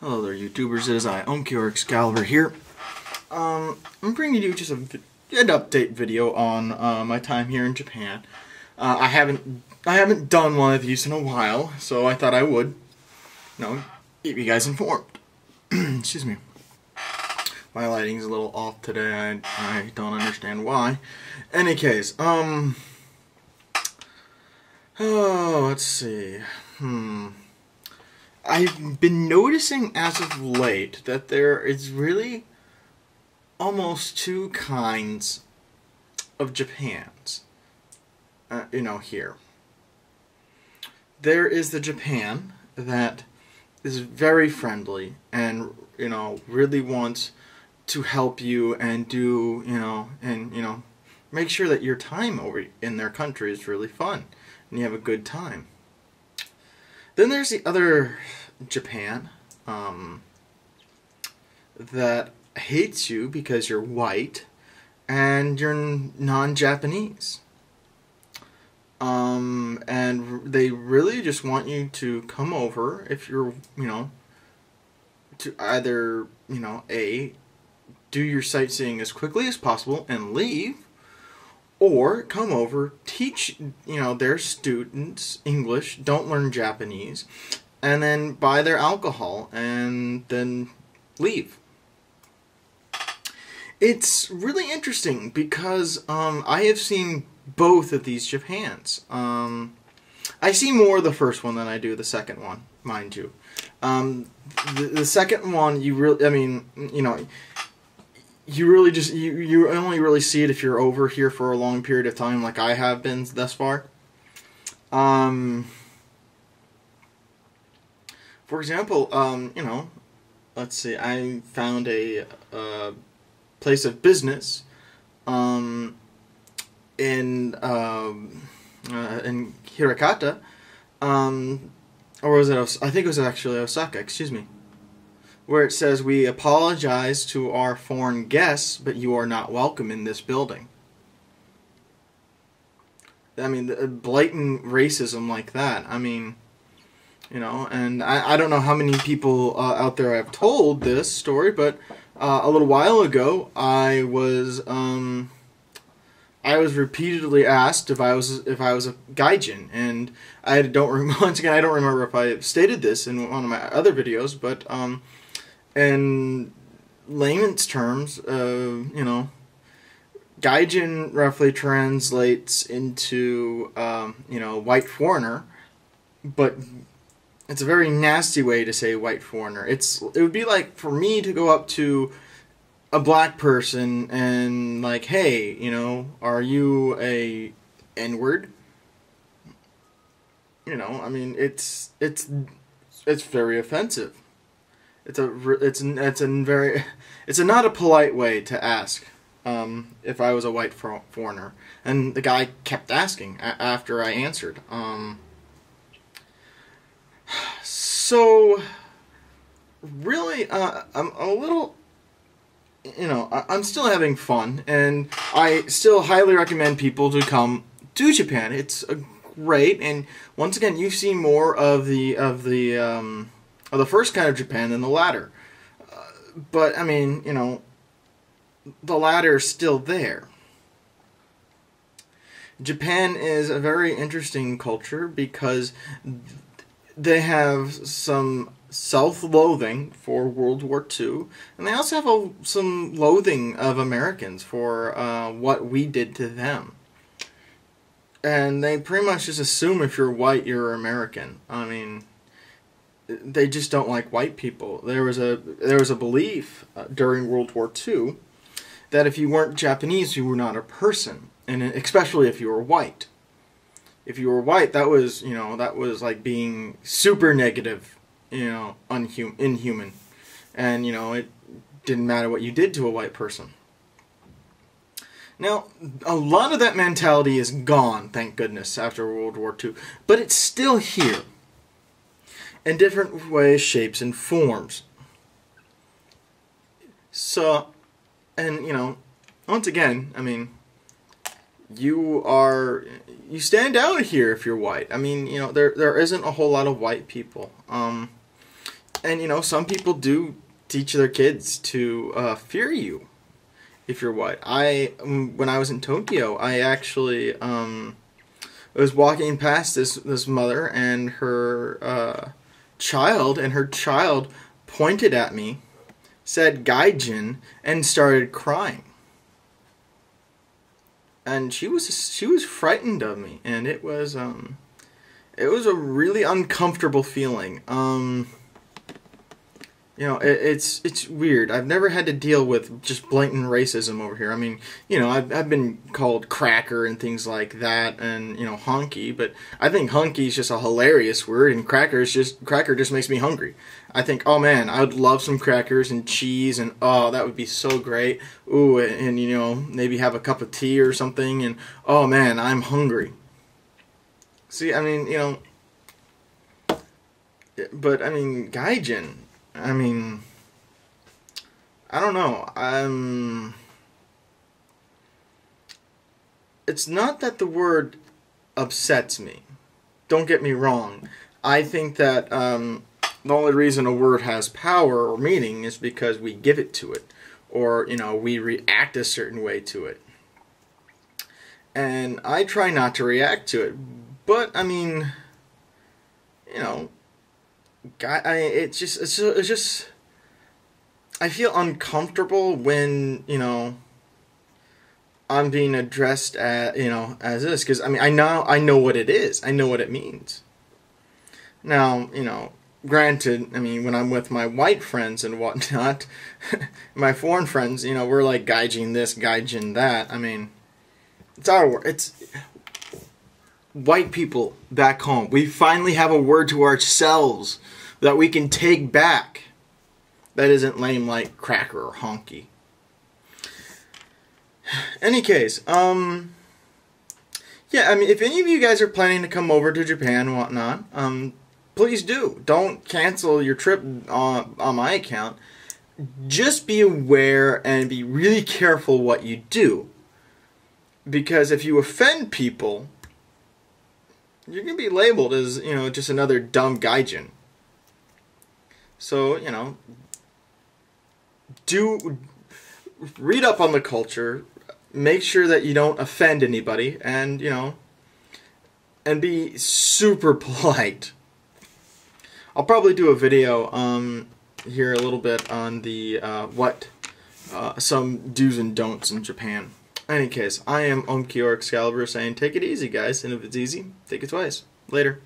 Hello there, YouTubers. It is I, Omki or Excalibur here. I'm bringing you just an update video on my time here in Japan. I haven't done one of these in a while, so I thought I would, keep you guys informed. Excuse me. My lighting's a little off today. I don't understand why. Any case, let's see. I've been noticing as of late that there is really almost two kinds of Japans, here. There is the Japan that is very friendly and, really wants to help you and do, make sure that your time over in their country is really fun and you have a good time. Then there's the other Japan that hates you because you're white and you're non-Japanese. And they really just want you to come over if you're, to either, A, do your sightseeing as quickly as possible and leave, or come over, teach, their students English, don't learn Japanese, and then buy their alcohol, and then leave. It's really interesting because I have seen both of these Japans. I see more of the first one than I do the second one, mind you. The second one, you really, you really just, you only really see it if you're over here for a long period of time, like I have been thus far. For example, let's see, I found a place of business in Hirakata, or was it, I think it was actually Osaka, excuse me, where it says, "We apologize to our foreign guests, but you are not welcome in this building." I mean, blatant racism like that. I mean, and I don't know how many people out there I've told this story, but a little while ago, I was repeatedly asked if I was a gaijin, and once again, I don't remember if I stated this in one of my other videos, but in layman's terms, gaijin roughly translates into, white foreigner, but it's a very nasty way to say white foreigner. It would be like for me to go up to a black person and like, "Hey, are you a N-word?" I mean, it's very offensive. It's not a polite way to ask if I was a white foreigner. And the guy kept asking after I answered. So really, I'm a little, I'm still having fun, and I still highly recommend people to come to Japan. It's great, and once again, you see more of the first kind of Japan than the latter. But I mean, the latter is still there. Japan is a very interesting culture because they have some self-loathing for World War II, and they also have some loathing of Americans for what we did to them. And they pretty much just assume if you're white, you're American. I mean, they just don't like white people. There was a belief during World War II that if you weren't Japanese, you were not a person, and especially if you were white. If you were white, that was like being super negative, inhuman. And, it didn't matter what you did to a white person. Now, a lot of that mentality is gone, thank goodness, after World War II. But it's still here. In different ways, shapes, and forms. So, and, once again, I mean, you stand out here if you're white. I mean, there isn't a whole lot of white people. And, you know, some people do teach their kids to fear you if you're white. When I was in Tokyo, I actually was walking past this mother and her child, and her child pointed at me, said "Gaijin," and started crying. And she was frightened of me, and it was a really uncomfortable feeling. You know, it's weird. I've never had to deal with just blatant racism over here. I mean, you know, I've been called cracker and things like that, and, you know, honky. But I think honky is just a hilarious word, and cracker just makes me hungry. I think, oh man, I would love some crackers and cheese, and oh, that would be so great. Ooh, and you know, maybe have a cup of tea or something, and oh man, I'm hungry. See, I mean, you know, but I mean, gaijin. I mean, I don't know. It's not that the word upsets me. Don't get me wrong. I think that the only reason a word has power or meaning is because we give it to it, or, you know, we react a certain way to it. And I try not to react to it, but I mean, you know, it's just I feel uncomfortable when, you know, I'm being addressed as this, because I mean, I know what it is. I know what it means. Now, you know, granted, I mean, when I'm with my white friends and whatnot, my foreign friends, you know, we're like gaijin this, gaijin that. I mean, it's white people back home. We finally have a word to ourselves that we can take back that isn't lame like cracker or honky. Any case, yeah, I mean, if any of you guys are planning to come over to Japan and whatnot, please do. Don't cancel your trip on my account. Just be aware and be really careful what you do. Because if you offend people, you're going to be labeled as, you know, just another dumb gaijin. So, you know, read up on the culture, make sure that you don't offend anybody, and, you know, and be super polite. I'll probably do a video here a little bit on the some do's and don'ts in Japan. In any case, I am Omki or Excalibur saying take it easy, guys, and if it's easy, take it twice. Later.